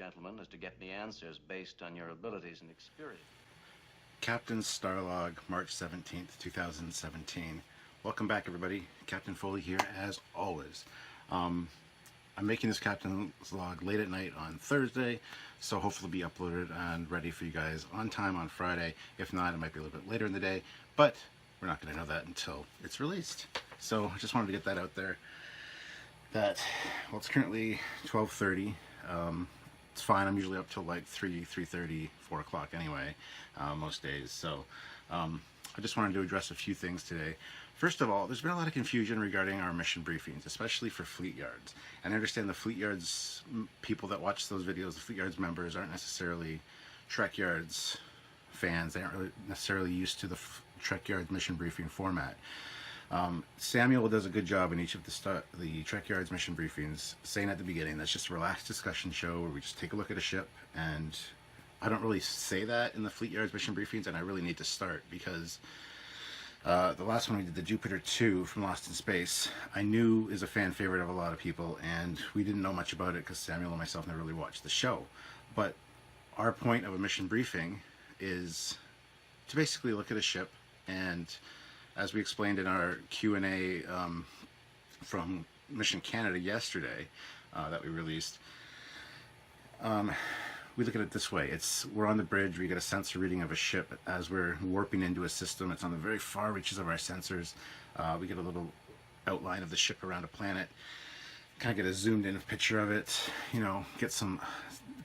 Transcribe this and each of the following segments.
gentlemen, is to get me answers based on your abilities and experience. Captain StarLog, March 17th, 2017. Welcome back, everybody. Captain Foley here, as always. I'm making this Captain's Log late at night on Thursday, so hopefully it'll be uploaded and ready for you guys on time on Friday. If not, it might be a little bit later in the day, but we're not going to know that until it's released. So I just wanted to get that out there. Well, it's currently 12:30. It's fine. I'm usually up till like 3:30, 4 o'clock anyway, most days. So I just wanted to address a few things today. First of all, there's been a lot of confusion regarding our mission briefings, especially for Fleet Yards. And I understand the Fleet Yards people that watch those videos, the Fleet Yards members, aren't necessarily Trekyards fans. They aren't really necessarily used to the Trekyards mission briefing format. Samuel does a good job in each of the Trekyards mission briefings, saying at the beginning that's just a relaxed discussion show where we just take a look at a ship, and I don't really say that in the Fleet Yards mission briefings, and I really need to start because the last one we did, the Jupiter 2 from Lost in Space, I knew is a fan favorite of a lot of people, and we didn't know much about it because Samuel and myself never really watched the show. But our point of a mission briefing is to basically look at a ship, and as we explained in our Q&A from Mission Canada yesterday that we released, we look at it this way. We're on the bridge, we get a sensor reading of a ship as we're warping into a system. It's on the very far reaches of our sensors. We get a little outline of the ship around a planet, kind of get a zoomed in picture of it, you know,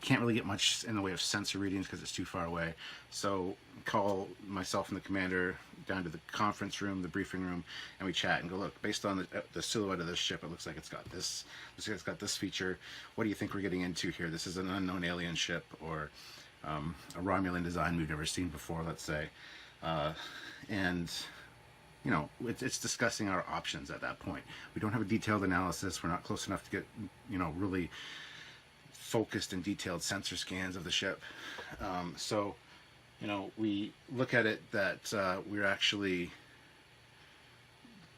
can't really get much in the way of sensor readings because it's too far away. So call myself and the commander down to the conference room, the briefing room, and we chat and go, look, based on the silhouette of this ship, it looks like it's got this. Looks like it's got this feature. What do you think we're getting into here? This is an unknown alien ship, or a Romulan design we've never seen before, let's say. And you know, it's discussing our options at that point. We don't have a detailed analysis. We're not close enough to get, you know, really focused and detailed sensor scans of the ship. So, you know, we look at it that we're actually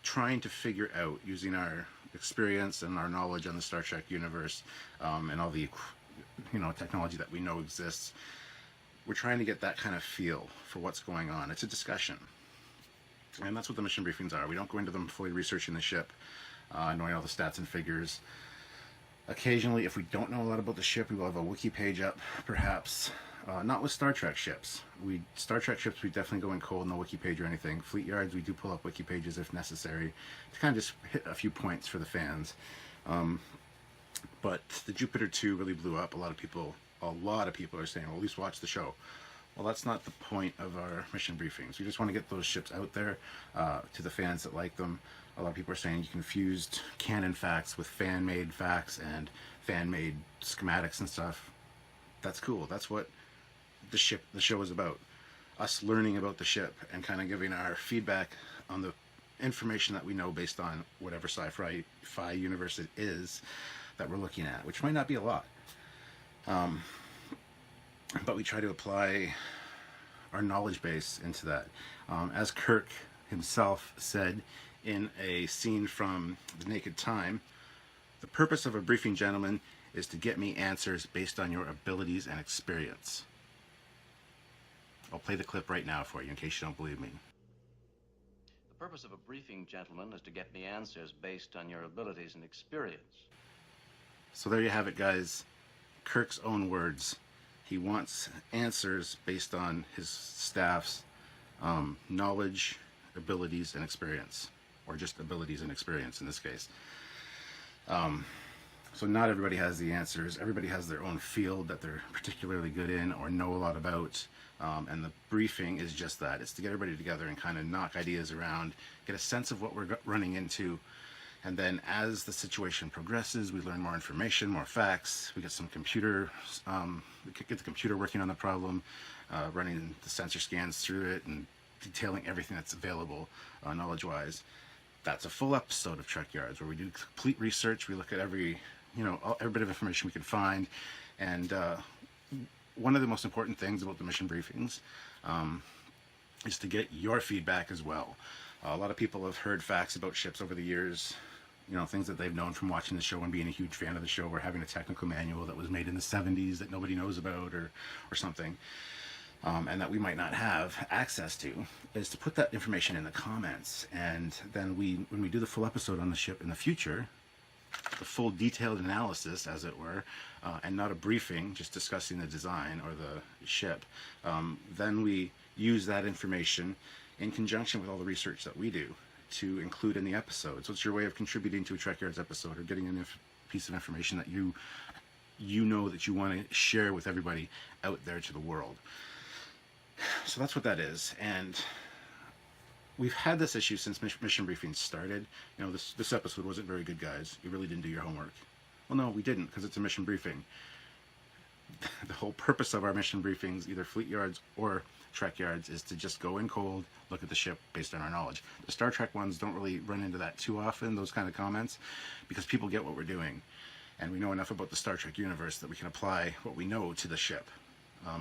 trying to figure out, using our experience and our knowledge on the Star Trek universe and all the, you know, technology that we know exists, we're trying to get that kind of feel for what's going on. It's a discussion. And that's what the mission briefings are. We don't go into them fully researching the ship, knowing all the stats and figures. Occasionally, if we don't know a lot about the ship, we will have a wiki page up, perhaps. Not with Star Trek ships. Star Trek ships, we definitely go in cold, no wiki page or anything. Fleet Yards, we do pull up wiki pages if necessary to kind of just hit a few points for the fans. But the Jupiter 2 really blew up. A lot of people are saying, well, at least watch the show. Well, that's not the point of our mission briefings. We just want to get those ships out there to the fans that like them. A lot of people are saying you confused canon facts with fan-made facts and fan-made schematics and stuff. That's cool. That's what the show is about. Us learning about the ship and kind of giving our feedback on the information that we know based on whatever sci-fi universe it is that we're looking at, which might not be a lot. But we try to apply our knowledge base into that. As Kirk himself said in a scene from The Naked Time, the purpose of a briefing, gentlemen, is to get me answers based on your abilities and experience. I'll play the clip right now for you in case you don't believe me. The purpose of a briefing, gentlemen, is to get me answers based on your abilities and experience. So there you have it, guys. Kirk's own words. He wants answers based on his staff's knowledge, abilities, and experience. Or just abilities and experience in this case. So not everybody has the answers. Everybody has their own field that they're particularly good in or know a lot about. And the briefing is just that. It's to get everybody together and kind of knock ideas around, get a sense of what we're running into. And then as the situation progresses, we learn more information, more facts. We get some computer, we could get the computer working on the problem, running the sensor scans through it and detailing everything that's available knowledge-wise. That's a full episode of Trekyards where we do complete research. We look at every bit of information we can find. And one of the most important things about the mission briefings is to get your feedback as well. A lot of people have heard facts about ships over the years, you know, things that they've known from watching the show and being a huge fan of the show, or having a technical manual that was made in the 70s that nobody knows about, or something, and that we might not have access to, is to put that information in the comments. And then when we do the full episode on the ship in the future, the full detailed analysis, as it were, and not a briefing just discussing the design or the ship, then we use that information in conjunction with all the research that we do to include in the episode. So it's your way of contributing to a Trekyards episode, or getting a piece of information that you know that you want to share with everybody out there to the world. So that's what that is. And we've had this issue since mission briefings started. You know, this episode wasn't very good, guys. You really didn't do your homework. Well, no, we didn't, because it's a mission briefing. The whole purpose of our mission briefings, either Fleet Yards or Trekyards, is to just go in cold, look at the ship based on our knowledge. The Star Trek ones don't really run into that too often, those kind of comments, because people get what we're doing. And we know enough about the Star Trek universe that we can apply what we know to the ship,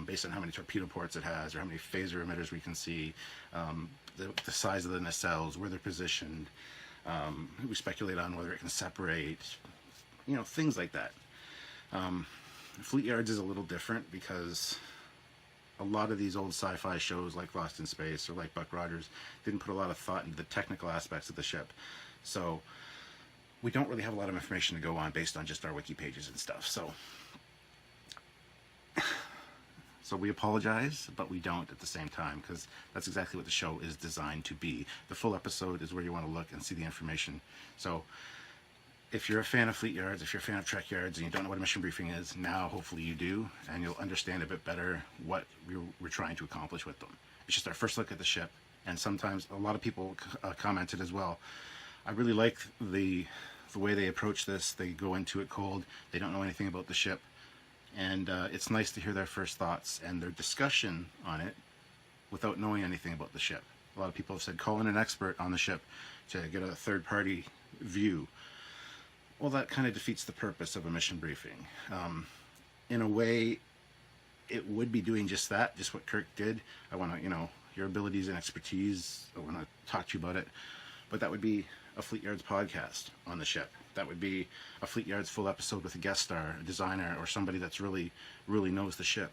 based on how many torpedo ports it has, or how many phaser emitters we can see, the size of the nacelles, where they're positioned. We speculate on whether it can separate, you know, things like that. Fleet Yards is a little different, because a lot of these old sci-fi shows like Lost in Space or like Buck Rogers didn't put a lot of thought into the technical aspects of the ship. So we don't really have a lot of information to go on based on just our wiki pages and stuff. So we apologize, but we don't at the same time, because that's exactly what the show is designed to be. The full episode is where you want to look and see the information. So if you're a fan of Fleet Yards, if you're a fan of Trekyards, and you don't know what a mission briefing is, now hopefully you do, and you'll understand a bit better what we're trying to accomplish with them. It's just our first look at the ship, and sometimes a lot of people commented as well. I really like the way they approach this. They go into it cold. They don't know anything about the ship. And it's nice to hear their first thoughts and their discussion on it without knowing anything about the ship. A lot of people have said, call in an expert on the ship to get a third-party view. Well, that kind of defeats the purpose of a mission briefing. In a way, it would be doing just that, just what Kirk did. I want to, you know, your abilities and expertise, I want to talk to you about it. But that would be a Fleet Yards podcast on the ship. That would be a Fleet Yards full episode with a guest star, a designer, or somebody that's really knows the ship,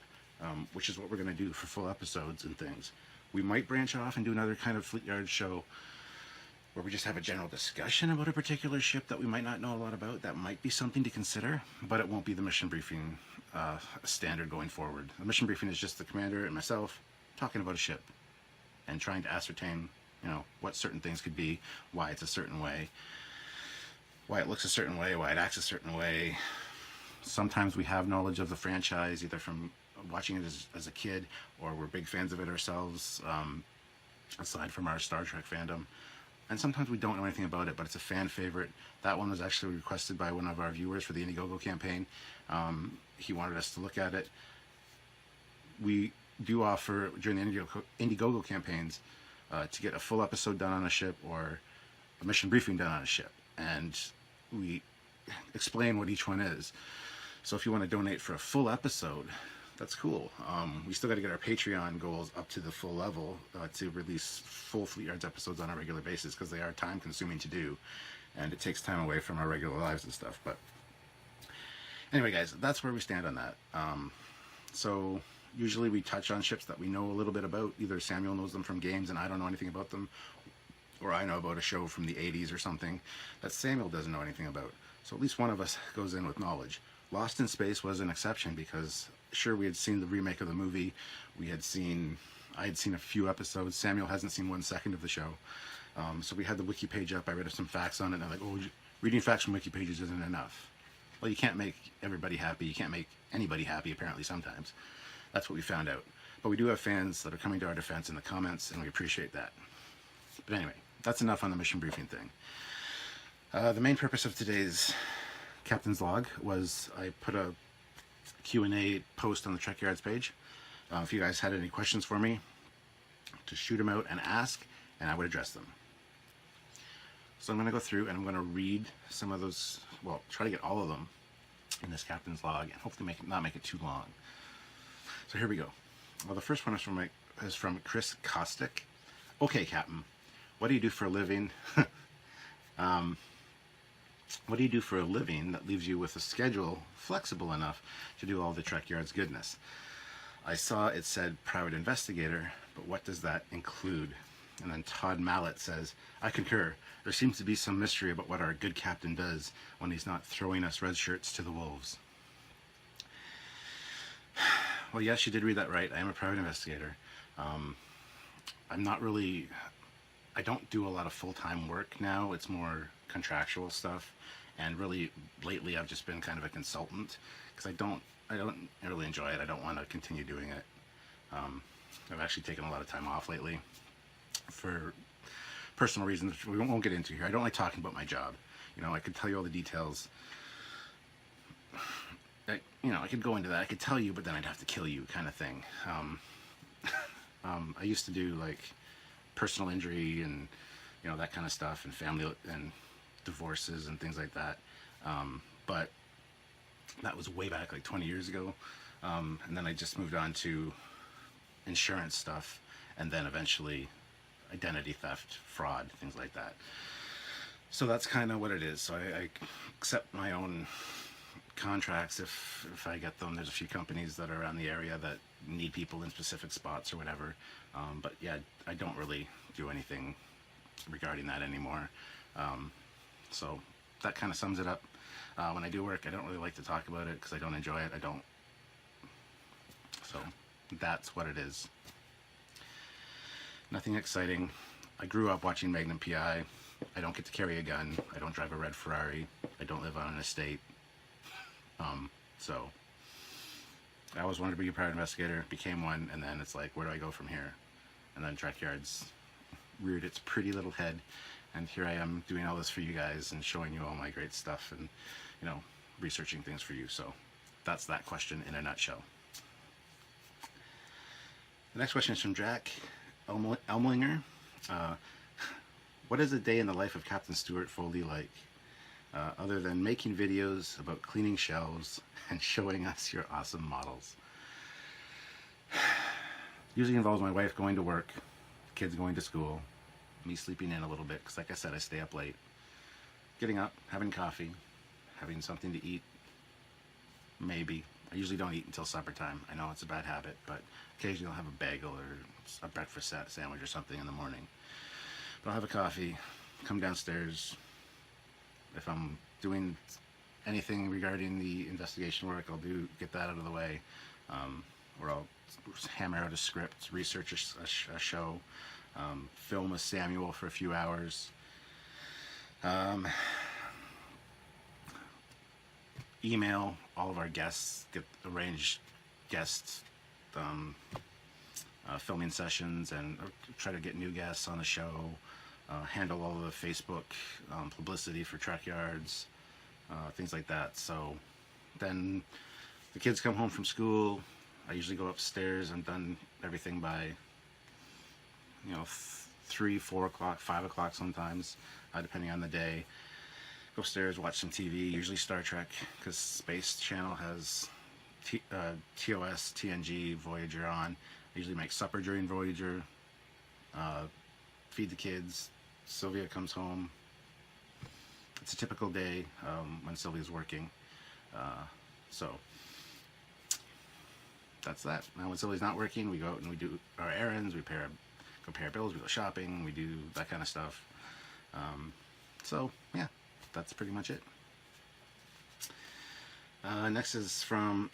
which is what we're going to do for full episodes and things. We might branch off and do another kind of Fleet Yards show where we just have a general discussion about a particular ship that we might not know a lot about. That might be something to consider, but it won't be the mission briefing standard going forward. The mission briefing is just the commander and myself talking about a ship and trying to ascertain, you know, what certain things could be, why it's a certain way, why it looks a certain way, why it acts a certain way. Sometimes we have knowledge of the franchise, either from watching it as a kid, or we're big fans of it ourselves, aside from our Star Trek fandom. And sometimes we don't know anything about it, but it's a fan favorite. That one was actually requested by one of our viewers for the Indiegogo campaign. He wanted us to look at it. We do offer, during the Indiegogo campaigns, to get a full episode done on a ship, or a mission briefing done on a ship. And we explain what each one is. So if you want to donate for a full episode, that's cool. We still got to get our Patreon goals up to the full level to release full Fleet Yards episodes on a regular basis, because they are time consuming to do, and it takes time away from our regular lives and stuff. But anyway, guys, that's where we stand on that. So usually we touch on ships that we know a little bit about. Either Samuel knows them from games and I don't know anything about them, or I know about a show from the 80s or something that Samuel doesn't know anything about. So at least one of us goes in with knowledge. Lost in Space was an exception, because sure, we had seen the remake of the movie. I had seen a few episodes. Samuel hasn't seen 1 second of the show. So we had the wiki page up. I read some facts on it, and I'm like, oh, reading facts from wiki pages isn't enough. Well, you can't make everybody happy. You can't make anybody happy, apparently, sometimes. That's what we found out. But we do have fans that are coming to our defense in the comments, and we appreciate that. But anyway, that's enough on the mission briefing thing. The main purpose of today's Captain's Log was I put a Q&A post on the Trekyards page. If you guys had any questions for me, to shoot them out and ask, and I would address them. So I'm going to go through and I'm going to read some of those, well, try to get all of them in this Captain's Log, and hopefully not make it too long. So here we go. Well, the first one is from Chris Kostick. Okay, Captain, what do you do for a living? What do you do for a living that leaves you with a schedule flexible enough to do all the Trekyards goodness? I saw it said private investigator, but what does that include? And then Todd Mallet says, I concur. There seems to be some mystery about what our good captain does when he's not throwing us red shirts to the wolves. Well, yes, you did read that right. I am a private investigator. I'm not really, I don't do a lot of full-time work now. It's more contractual stuff. And really, lately, I've just been kind of a consultant because I don't really enjoy it. I don't want to continue doing it. I've actually taken a lot of time off lately for personal reasons we won't get into here. I don't like talking about my job. You know, I could tell you all the details. I could go into that. I could tell you, but then I'd have to kill you, kind of thing. I used to do like personal injury and that kind of stuff, and family and divorces and things like that. But that was way back, like 20 years ago. And then I just moved on to insurance stuff, and then eventually identity theft, fraud, things like that. So that's kind of what it is. So I accept my own contracts if I get them. There's a few companies that are around the area that need people in specific spots or whatever. But yeah, I don't really do anything regarding that anymore. So that kind of sums it up. When I do work, I don't really like to talk about it because I don't enjoy it. So that's what it is. Nothing exciting. I grew up watching Magnum PI. I don't get to carry a gun. I don't drive a red Ferrari. I don't live on an estate. So I always wanted to be a private investigator, became one, and then it's like, where do I go from here? And then Trekyards reared its pretty little head, and here I am doing all this for you guys and showing you all my great stuff and, researching things for you. So that's that question in a nutshell. The next question is from Jack Elmlinger. What is a day in the life of Captain Stuart Foley like, other than making videos about cleaning shelves and showing us your awesome models? Usually involves my wife going to work, kids going to school, me sleeping in a little bit, because like I said, I stay up late. Getting up, having coffee, having something to eat, maybe. I usually don't eat until supper time. I know it's a bad habit, but occasionally I'll have a bagel or a breakfast sandwich or something in the morning. But I'll have a coffee, come downstairs. If I'm doing anything regarding the investigation work, I'll get that out of the way. Or I'll hammer out a script, research a show, film with Samuel for a few hours. Email all of our guests, arrange guest filming sessions, and try to get new guests on the show. Handle all of the Facebook publicity for Trekyards, things like that. So then the kids come home from school. I usually go upstairs. I'm done everything by 3, 4 o'clock, 5 o'clock sometimes, depending on the day. Go upstairs, watch some TV, usually Star Trek, because Space Channel has TOS, TNG, Voyager on. I usually make supper during Voyager, feed the kids. Sylvia comes home. It's a typical day when Sylvia's working. So that's that. Now when Sylvia's not working, we go out and we do our errands, we go pay our bills, we go shopping, we do that kind of stuff. So yeah, that's pretty much it. Next is from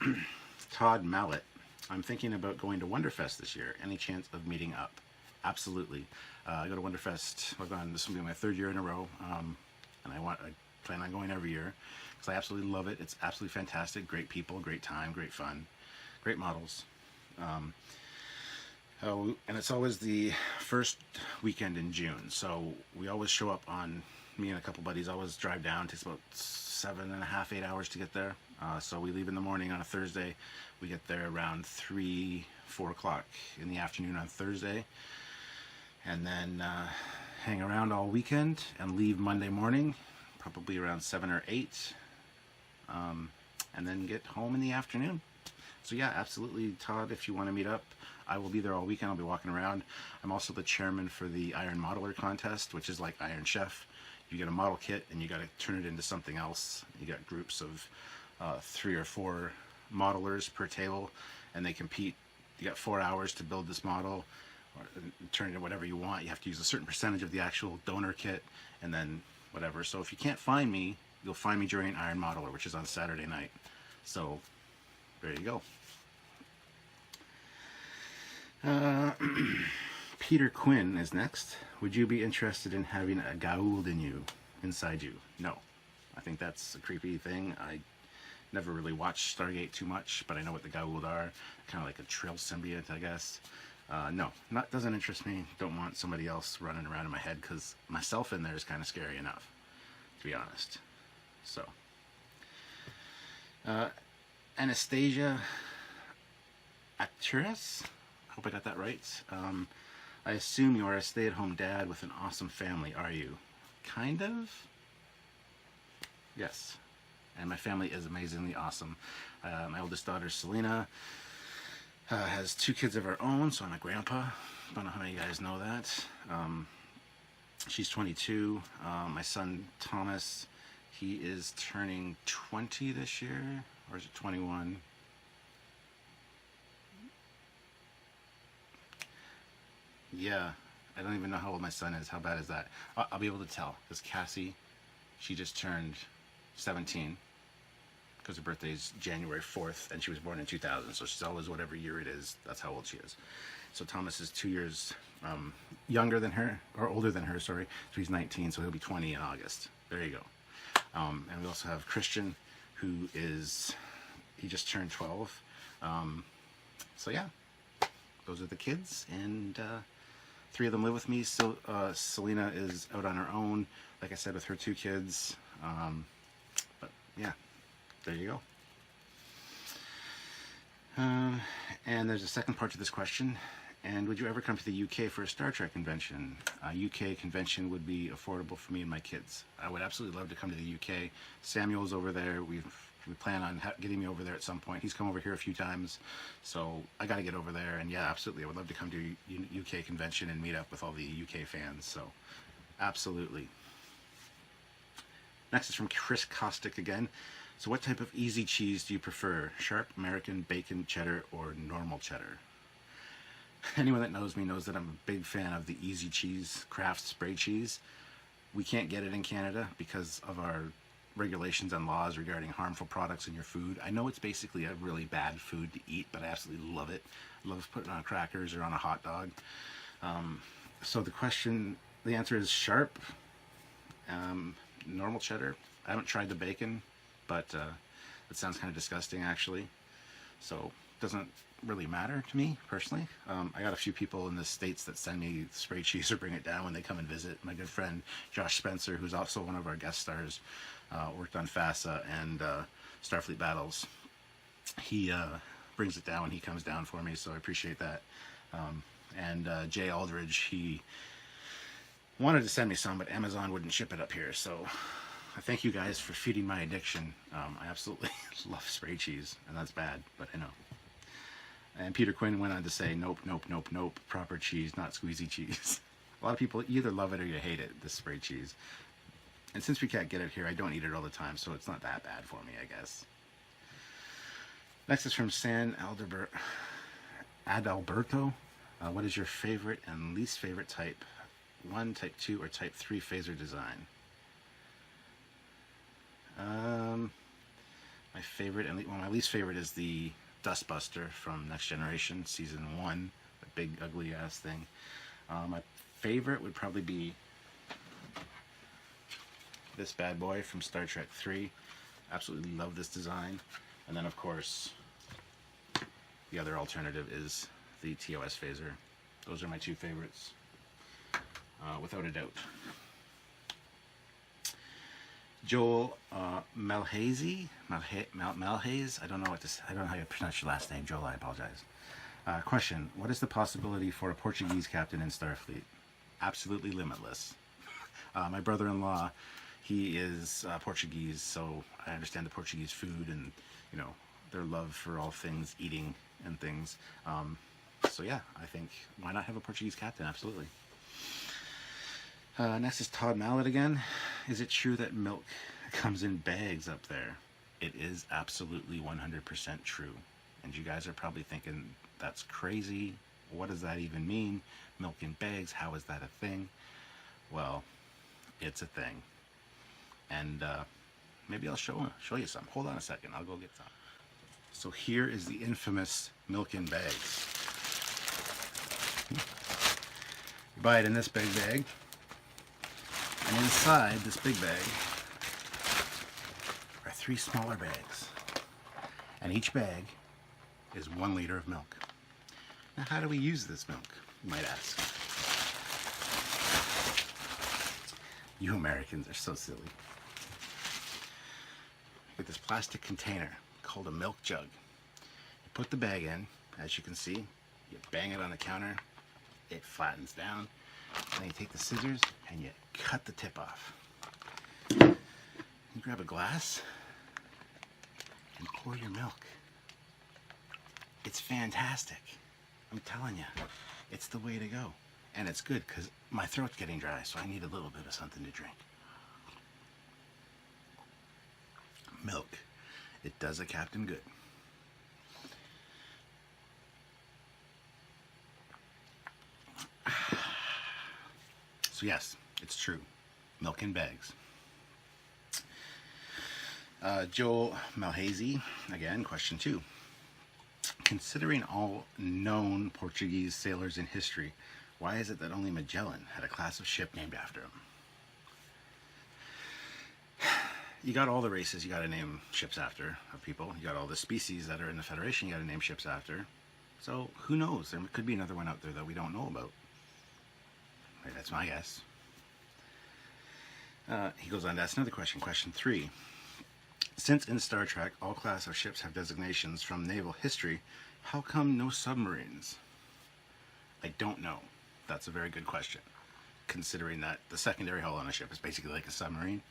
Todd Mallet. I'm thinking about going to Wonderfest this year. Any chance of meeting up? Absolutely. I go to Wonderfest. This will be my 3rd year in a row, and I plan on going every year because I absolutely love it. It's absolutely fantastic. Great people, great time, great fun, great models. And it's always the first weekend in June, so we always show up on. Me and a couple buddies always drive down. It takes about 7.5, 8 hours to get there. So we leave in the morning on a Thursday. We get there around 3, 4 o'clock in the afternoon on Thursday. And then hang around all weekend and leave Monday morning, probably around 7 or 8. And then get home in the afternoon. So yeah, absolutely, Todd, if you want to meet up, I will be there all weekend. I'll be walking around. I'm also the chairman for the Iron Modeler contest, which is like Iron Chef. You get a model kit and you got to turn it into something else. You got groups of 3 or 4 modelers per table, and they compete. You got 4 hours to build this model, or turn it into whatever you want. You have to use a certain percentage of the actual donor kit, and then whatever. So if you can't find me, you'll find me during Iron Modeler, which is on Saturday night. So there you go. Peter Quinn is next. Would you be interested in having a Goa'uld inside you? No. I think that's a creepy thing. I never really watched Stargate too much, but I know what the Goa'uld are. Kind of like a Trill symbiote, I guess. No, doesn't interest me. Don't want somebody else running around in my head, because myself in there is kind of scary enough, to be honest. So, Anastasia Actress, hope I got that right. I assume you are a stay-at-home dad with an awesome family, are you? Kind of? Yes. And my family is amazingly awesome. My oldest daughter, Selena, has 2 kids of her own, so I'm a grandpa. Don't know how many of you guys know that. She's 22. My son, Thomas, he is turning 20 this year, or is it 21? Yeah, I don't even know how old my son is. How bad is that? I'll be able to tell, because Cassie, she just turned 17, because her birthday is January 4th, and she was born in 2000, so she's always whatever year it is, that's how old she is. So Thomas is 2 years younger than her, or older than her, sorry, so he's 19, so he'll be 20 in August. There you go. And we also have Christian, who is, he just turned 12. So yeah, those are the kids, and 3 of them live with me. So, Selena is out on her own, like I said, with her 2 kids. But yeah, there you go. And there's a second part to this question. And would you ever come to the UK for a Star Trek convention? A UK convention would be affordable for me and my kids. I would absolutely love to come to the UK. Samuel's over there. We plan on getting me over there at some point. He's come over here a few times, so I got to get over there. And yeah, absolutely, I would love to come to a UK convention and meet up with all the UK fans. So, absolutely. Next is from Chris Kostick again. So what type of easy cheese do you prefer? Sharp, American, bacon, cheddar, or normal cheddar? Anyone that knows me knows that I'm a big fan of the easy cheese, Kraft spray cheese. We can't get it in Canada because of our regulations and laws regarding harmful products in your food. I know it's basically a really bad food to eat, but I absolutely love it. I love putting it on crackers or on a hot dog. So the answer is sharp, normal cheddar. I haven't tried the bacon, but it sounds kind of disgusting actually. So it doesn't really matter to me personally. I got a few people in the States that send me spray cheese or bring it down when they come and visit. My good friend Josh Spencer, who's also one of our guest stars, worked on FASA and Starfleet Battles. He brings it down when he comes down for me, so I appreciate that. And Jay Aldridge, he wanted to send me some, but Amazon wouldn't ship it up here, so I thank you guys for feeding my addiction. I absolutely love spray cheese, and that's bad, but I know. And Peter Quinn went on to say, nope, nope, nope, nope, proper cheese, not squeezy cheese. A lot of people either love it or you hate it, this spray cheese. And since we can't get it here, I don't eat it all the time, so it's not that bad for me, I guess. Next is from San Adalberto. What is your favorite and least favorite type 1, type 2, or type 3 phaser design? My favorite and my least favorite is the Dustbuster from Next Generation Season 1, the big ugly ass thing. My favorite would probably be this bad boy from Star Trek 3. Absolutely love this design. And then of course the other alternative is the TOS phaser. Those are my 2 favorites, without a doubt. Joel Malhazy, Malhaze. I don't know how you pronounce your last name, Joel. I apologize. Question: what is the possibility for a Portuguese captain in Starfleet? Absolutely limitless. My brother-in-law, he is Portuguese, so I understand the Portuguese food and their love for all things eating and things. So yeah, I think why not have a Portuguese captain? Absolutely. Next is Todd Mallet again. is it true that milk comes in bags up there? It is absolutely 100% true. And you guys are probably thinking, that's crazy. What does that even mean? Milk in bags, how is that a thing? Well, it's a thing. And maybe I'll show you some. Hold on a second, I'll go get some. So here is the infamous milk in bags. You buy it in this big bag. And inside this big bag are 3 smaller bags. And each bag is 1 liter of milk. Now, how do we use this milk, you might ask? You Americans are so silly. With this plastic container called a milk jug. You put the bag in, as you can see, you bang it on the counter, it flattens down, and then you take the scissors and you cut the tip off. You grab a glass and pour your milk. It's fantastic. I'm telling you, it's the way to go. And it's good because my throat's getting dry, so I need a little bit of something to drink. Milk. It does a captain good. So yes, it's true. Milk in bags. Joel Malhazy, again, question 2. Considering all known Portuguese sailors in history, why is it that only Magellan had a class of ship named after him? You got all the races you got to name ships after of people. You got all the species that are in the Federation you got to name ships after. So who knows? There could be another one out there that we don't know about. Right, that's my guess. He goes on to ask another question. Question 3. Since in Star Trek all class of ships have designations from naval history, how come no submarines? I don't know. That's a very good question, considering that the secondary hull on a ship is basically like a submarine.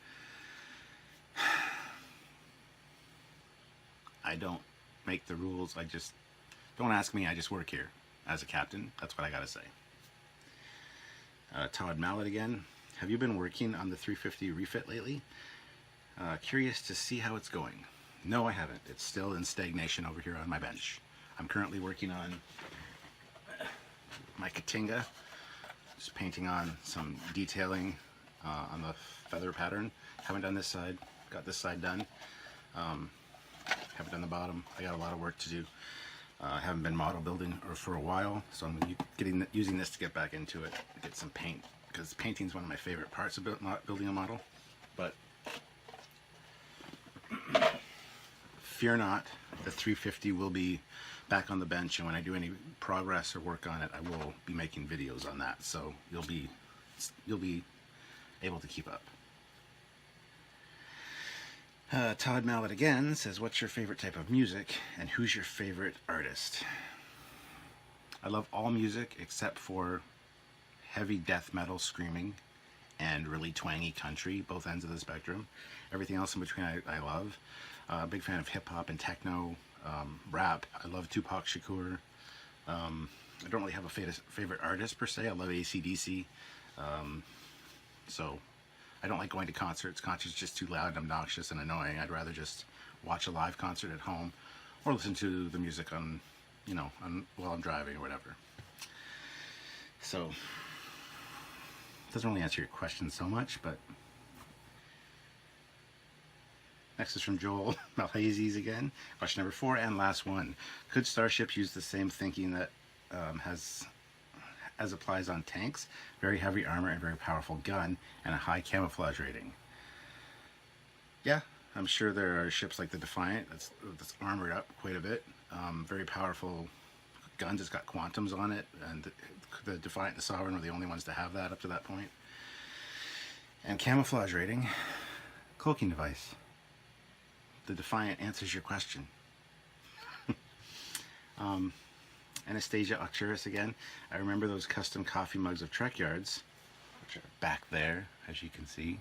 I don't make the rules. Don't ask me. I just work here as a captain. That's what I gotta say. Todd Mallet again. Have you been working on the 350 refit lately? Curious to see how it's going. No, I haven't. It's still in stagnation over here on my bench. I'm currently working on my Katinga, just painting on some detailing on the feather pattern. Haven't done this side. Got this side done. Haven't done the bottom. I got a lot of work to do. Haven't been model building for a while, so I'm using this to get back into it, get some paint, because painting is one of my favorite parts of building a model. But fear not, the 350 will be back on the bench, and when I do any progress or work on it, I will be making videos on that, so you'll be able to keep up. Todd Mallet again says, what's your favorite type of music and who's your favorite artist? I love all music except for heavy death metal screaming and really twangy country, both ends of the spectrum. Everything else in between I love. Big fan of hip hop and techno, rap. I love Tupac Shakur. I don't really have a favorite artist per se. I love AC/DC. So I don't like going to concerts. Concerts are just too loud and obnoxious and annoying. I'd rather just watch a live concert at home or listen to the music on, while I'm driving or whatever. So it doesn't really answer your question so much, but next is from Joel Malhazes again. Question number 4 and last one. Could starships use the same thinking that as applies on tanks? Very heavy armor and very powerful gun and a high camouflage rating. Yeah, I'm sure there are ships like the Defiant that's armored up quite a bit. Very powerful guns. It's got quantums on it, and the Defiant and the Sovereign were the only ones to have that up to that point. And camouflage rating, cloaking device. The Defiant answers your question. Anastasia Arcturus again. I remember those custom coffee mugs of Trekyards, which are back there, as you can see.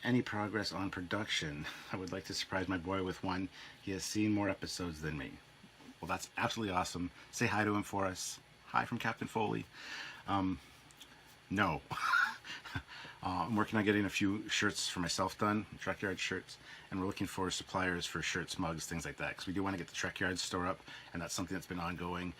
Any progress on production? I would like to surprise my boy with one. He has seen more episodes than me. Well, that's absolutely awesome. Say hi to him for us. Hi from Captain Foley. No. I'm working on getting a few shirts for myself done, Trekyards shirts, and we're looking for suppliers for shirts, mugs, things like that, because we do want to get the Trekyards store up, and that's something that's been ongoing.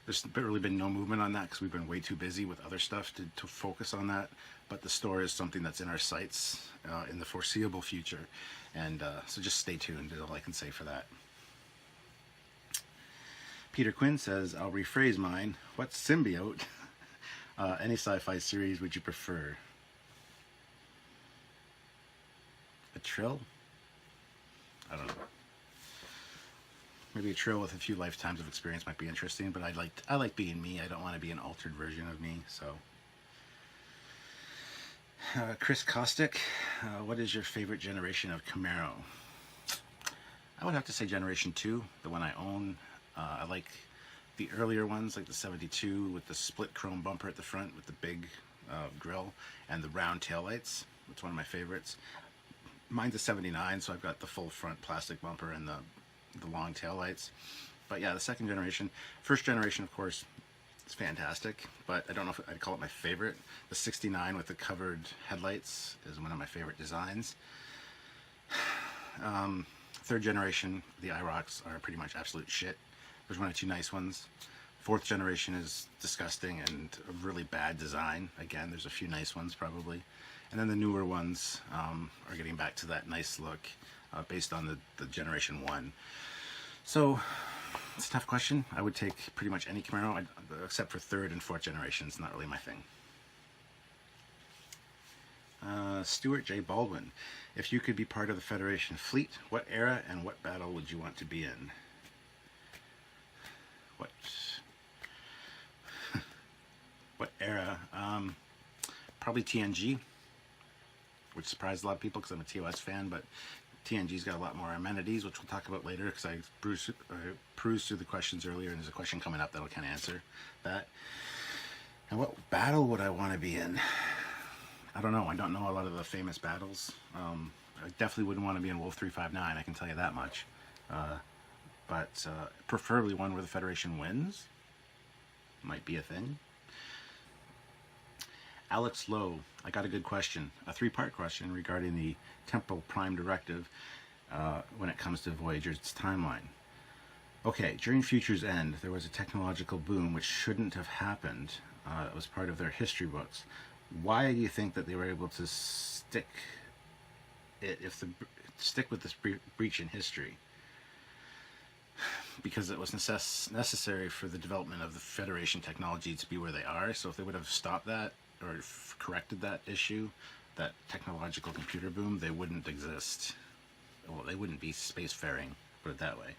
There's really been no movement on that because we've been way too busy with other stuff to focus on that, but the store is something that's in our sights in the foreseeable future, and so just stay tuned is all I can say for that. Peter Quinn says, I'll rephrase mine. What symbiote, any sci-fi series would you prefer? A Trill? I don't know. Maybe a Trill with a few lifetimes of experience might be interesting, but I like being me. I don't want to be an altered version of me, so. Chris Kostick, what is your favorite generation of Camaro? I would have to say Generation 2, the one I own. I like the earlier ones, like the 72 with the split chrome bumper at the front with the big grille and the round taillights. It's one of my favorites. Mine's a 79, so I've got the full front plastic bumper and the long taillights. But yeah, the second generation. First generation, of course, it's fantastic, but I don't know if I'd call it my favorite. The 69 with the covered headlights is one of my favorite designs. Third generation, the IROCs are pretty much absolute shit. There's one or two nice ones. Fourth generation is disgusting and a really bad design. Again, there's a few nice ones probably. And then the newer ones are getting back to that nice look based on the Generation 1. So, it's a tough question. I would take pretty much any Camaro, except for third and fourth generations. Not really my thing. Stuart J. Baldwin. If you could be part of the Federation fleet, what era and what battle would you want to be in? What era? Probably TNG, which surprised a lot of people because I'm a TOS fan, but TNG's got a lot more amenities, which we'll talk about later because I perused through the questions earlier, and there's a question coming up that'll kind of answer that. And what battle would I want to be in? I don't know. I don't know a lot of the famous battles. I definitely wouldn't want to be in Wolf 359, I can tell you that much. But preferably one where the Federation wins. Might be a thing. Alex Lowe, I got a good question. A three-part question regarding the Temporal Prime Directive when it comes to Voyager's timeline. Okay, during Future's End, there was a technological boom which shouldn't have happened. It was part of their history books. Why do you think that they were able to stick with this breach in history? Because it was necessary for the development of the Federation technology to be where they are. So if they would have stopped that or corrected that issue, that technological computer boom, they wouldn't exist. Well, they wouldn't be spacefaring, put it that way.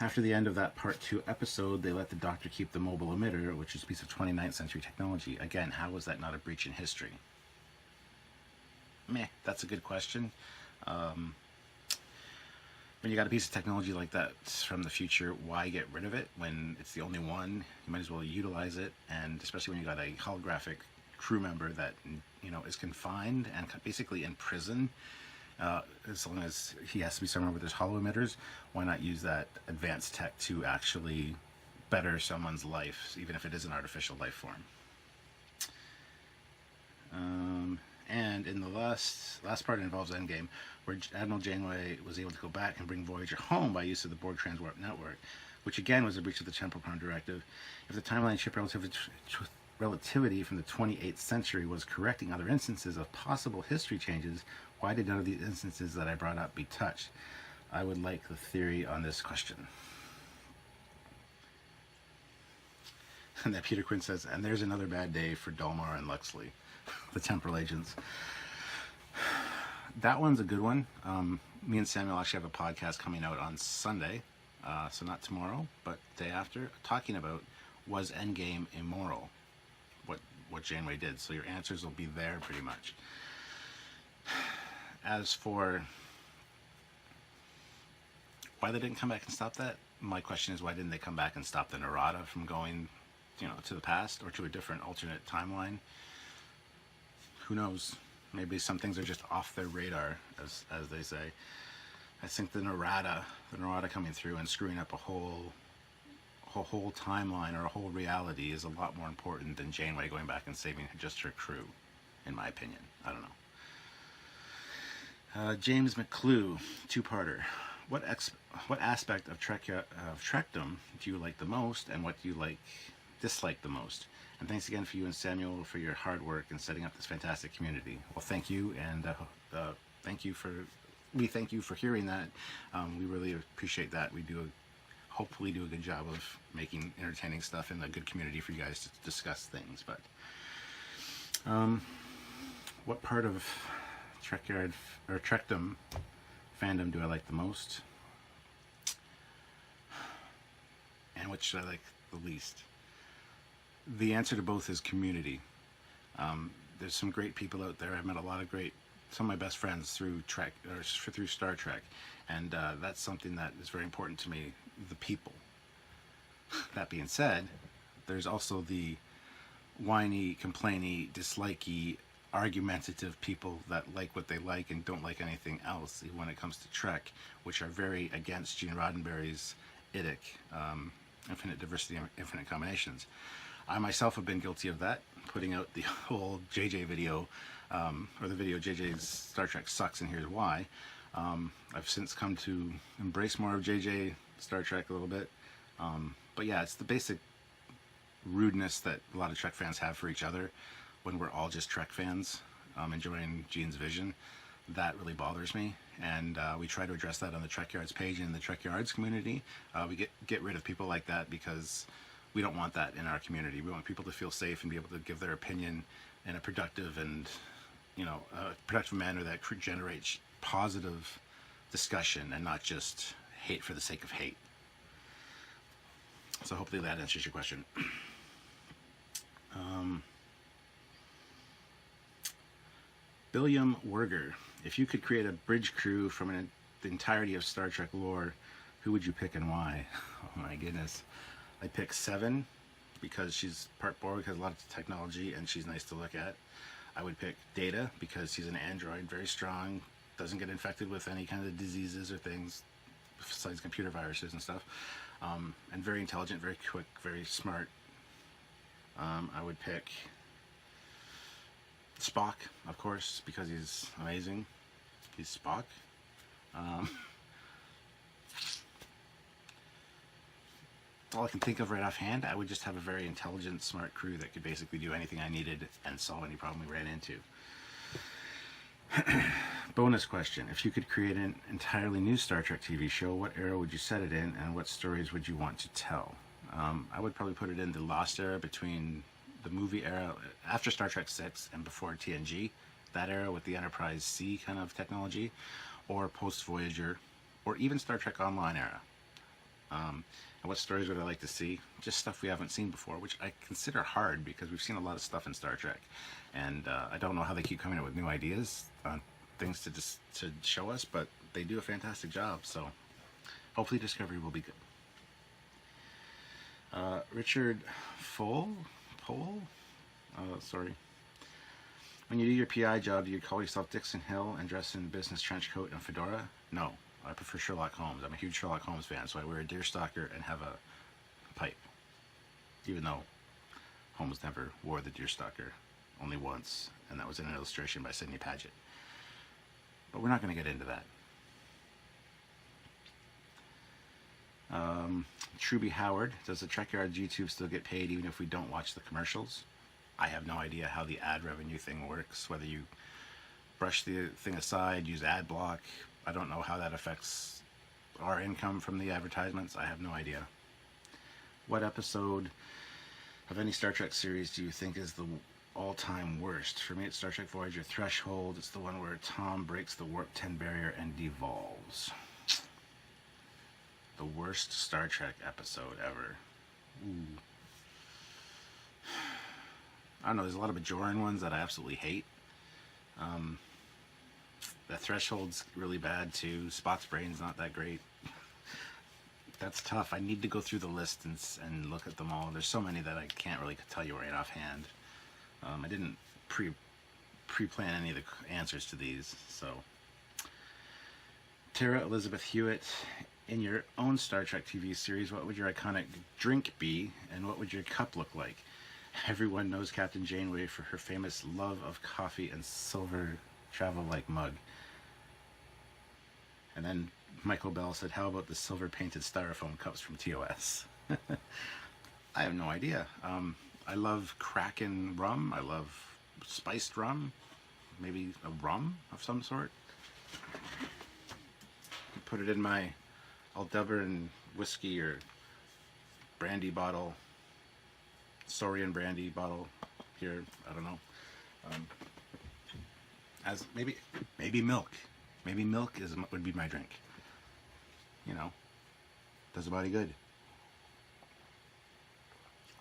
After the end of that Part 2 episode, they let the Doctor keep the mobile emitter, which is a piece of 29th century technology. Again, how was that not a breach in history? Meh, that's a good question. When you got a piece of technology like that from the future, why get rid of it when it's the only one? You might as well utilize it, and especially when you got a holographic crew member that, you know, is confined and basically in prison. As long as he has to be somewhere with his holo emitters, why not use that advanced tech to actually better someone's life, even if it is an artificial life form? And in the last part involves Endgame, where Admiral Janeway was able to go back and bring Voyager home by use of the Borg Transwarp Network, which again was a breach of the Temporal Prime Directive. If the timeline ship relativity from the 28th century was correcting other instances of possible history changes, why did none of these instances that I brought up be touched? I would like the theory on this question. And then Peter Quinn says, and there's another bad day for Dolmar and Luxley, the temporal agents. That one's a good one. Me and Samuel actually have a podcast coming out on Sunday, so not tomorrow, but the day after, talking about was Endgame immoral, what Janeway did. So your answers will be there pretty much. As for why they didn't come back and stop that, my question is, why didn't they come back and stop the Narada from going, you know, to the past or to a different alternate timeline? Who knows? Maybe some things are just off their radar, as they say. I think the Narada coming through and screwing up a whole whole timeline or a whole reality is a lot more important than Janeway going back and saving just her crew, in my opinion. I don't know. James McClue, two-parter. What aspect of Trekdom do you like the most, and what do you dislike the most? And thanks again for you and Samuel for your hard work in setting up this fantastic community. Well, thank you, and we thank you for hearing that. We really appreciate that. We hopefully do a good job of making entertaining stuff in a good community for you guys to discuss things. But what part of Trekdom fandom do I like the most, and which should I like the least? The answer to both is community. There's some great people out there. I've met some of my best friends through through Star Trek, and that's something that is very important to me, the people. That being said, there's also the whiny, complainy, dislikey, argumentative people that like what they like and don't like anything else when it comes to Trek, which are very against Gene Roddenberry's IDIC, Infinite Diversity, Infinite Combinations. I myself have been guilty of that, putting out the whole JJ video, or the video JJ's Star Trek sucks and here's why. I've since come to embrace more of JJ Star Trek a little bit. But yeah, it's the basic rudeness that a lot of Trek fans have for each other when we're all just Trek fans, enjoying Gene's vision. That really bothers me, and we try to address that on the Trekyards page and the Trekyards community. We get rid of people like that because we don't want that in our community. We want people to feel safe and be able to give their opinion in a productive and productive manner that generates positive discussion and not just hate for the sake of hate. So hopefully that answers your question. Billiam Werger, if you could create a bridge crew from the entirety of Star Trek lore, who would you pick and why? Oh my goodness. I pick Seven because she's part Borg, has a lot of technology, and she's nice to look at. I would pick Data because she's an android, very strong, doesn't get infected with any kind of diseases or things besides computer viruses and stuff, and very intelligent, very quick, very smart. I would pick Spock, of course, because he's amazing. He's Spock. All I can think of right offhand. I would just have a very intelligent, smart crew that could basically do anything I needed and solve any problem we ran into. Bonus question. If you could create an entirely new Star Trek TV show, what era would you set it in, and what stories would you want to tell? I would probably put it in the Lost era, between the movie era, after Star Trek 6 and before TNG, that era with the Enterprise C kind of technology, or post-Voyager, or even Star Trek Online era. And what stories would I like to see? Just stuff we haven't seen before, which I consider hard because we've seen a lot of stuff in Star Trek. And I don't know how they keep coming up with new ideas on things to show us, but they do a fantastic job. So hopefully Discovery will be good. Richard Pole? Sorry. When you do your PI job, do you call yourself Dixon Hill and dress in business trench coat and fedora? No. I prefer Sherlock Holmes. I'm a huge Sherlock Holmes fan, so I wear a deerstalker and have a pipe. Even though Holmes never wore the deerstalker, only once, and that was in an illustration by Sidney Paget. But we're not going to get into that. Truby Howard, does the Trekyards YouTube still get paid even if we don't watch the commercials? I have no idea how the ad revenue thing works, whether you brush the thing aside, use ad block. I don't know how that affects our income from the advertisements. I have no idea. What episode of any Star Trek series do you think is the all-time worst? For me, it's Star Trek Voyager Threshold. It's the one where Tom breaks the Warp 10 barrier and devolves. The worst Star Trek episode ever. Ooh. I don't know, there's a lot of Bajoran ones that I absolutely hate. The Threshold's really bad too. Spock's brain's not that great. That's tough. I need to go through the list and look at them all. There's so many that I can't really tell you right offhand. I didn't pre-plan any of the answers to these, so. Tara Elizabeth Hewitt, In your own Star Trek TV series, what would your iconic drink be, and what would your cup look like? Everyone knows Captain Janeway for her famous love of coffee and silver travel-like mug. And then Michael Bell said, how about the silver-painted styrofoam cups from TOS? I have no idea. I love Kraken rum. I love spiced rum. Maybe a rum of some sort. Put it in my Aldebaran whiskey or brandy bottle. Saurian brandy bottle here. I don't know. As maybe milk. Maybe milk would be my drink. You know, does a body good.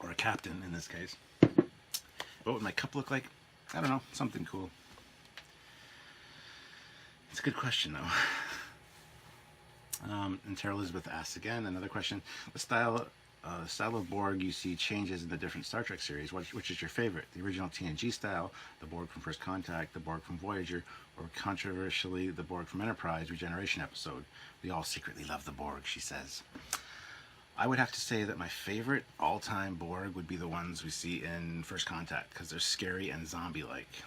Or a captain in this case. What would my cup look like? I don't know. Something cool. It's a good question though. And Tara Elizabeth asks again another question. The style of Borg you see changes in the different Star Trek series. Which is your favorite? The original TNG style, the Borg from First Contact, the Borg from Voyager, or controversially, the Borg from Enterprise Regeneration episode? We all secretly love the Borg, she says. I would have to say that my favorite all-time Borg would be the ones we see in First Contact, because they're scary and zombie-like.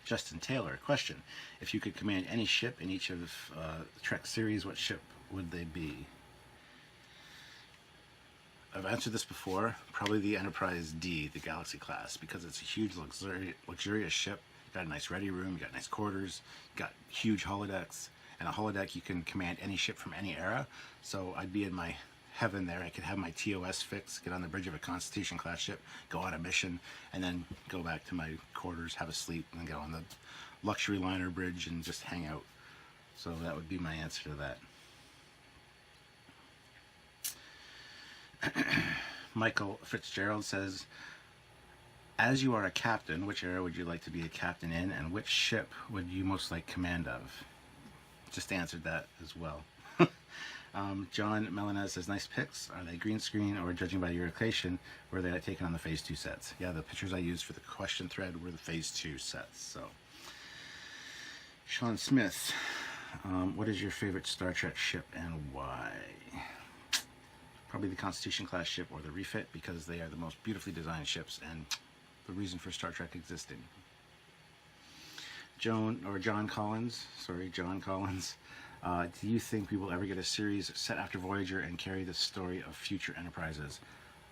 Justin Taylor, question. If you could command any ship in each of the Trek series, what ship would they be? I've answered this before. Probably the Enterprise D, the Galaxy class, because it's a huge luxurious ship. You got a nice ready room, you got nice quarters, you got huge holodecks, and a holodeck you can command any ship from any era. So I'd be in my heaven there. I could have my TOS fix, get on the bridge of a Constitution class ship, go on a mission, and then go back to my quarters, have a sleep, and then get on the luxury liner bridge and just hang out. So that would be my answer to that. Michael Fitzgerald says, as you are a captain, which era would you like to be a captain in, and which ship would you most like command of? Just answered that as well. John Melanez says, nice pics. Are they green screen, or judging by your location, were they taken on the Phase 2 sets? Yeah, the pictures I used for the question thread were the Phase 2 sets. So, Sean Smith, what is your favorite Star Trek ship and why? Probably the Constitution class ship or the Refit, because they are the most beautifully designed ships and the reason for Star Trek existing. John Collins, do you think we will ever get a series set after Voyager and carry the story of future Enterprises?